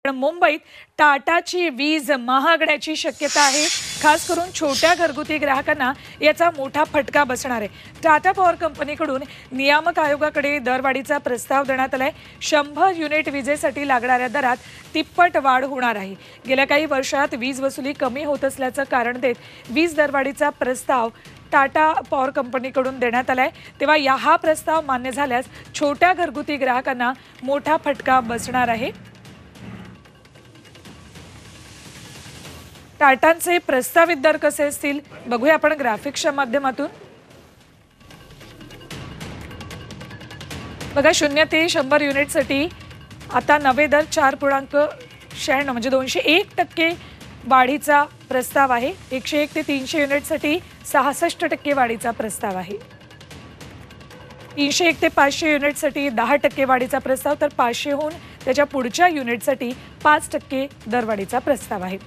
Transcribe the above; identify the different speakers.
Speaker 1: पण मुंबईत टाटाची वीज महागण्याची शक्यता आहे। खास करून छोट्या घरगुती ग्राहकांना याचा मोठा फटका बसणार आहे। टाटा पॉवर कंपनीकडून नियामक आयोगाकडे दरवाढीचा प्रस्ताव देण्यात आलाय। 100 युनिट विजेसाठी लागणाऱ्या दरात तिप्पट वाढ होणार आहे। गेल्या काही वर्षात वीज वसुली कमी होत असल्याचं कारण देत वीज दरवाढीचा प्रस्ताव टाटा पॉवर कंपनीकडून देण्यात आलाय। तेव्हा हा प्रस्ताव मान्य झाल्यास छोट्या घरगुती ग्राहकांना मोठा फटका बसणार आहे। टाटांचे प्रस्तावित दर कसे असतील बघूया आपण ग्राफिक्सच्या माध्यमातून। बघा 0 ते 100 युनिटसाठी आता नवे दर 4.96 म्हणजे 201% वाढीचा प्रस्ताव आहे। 101 ते 300 युनिटसाठी 66% वाढीचा प्रस्ताव आहे। 301 ते 500 युनिटसाठी 10% वाढीचा प्रस्ताव, तर 500 हून त्याच्या पुढच्या युनिटसाठी 5% दरवाढीचा प्रस्ताव आहे।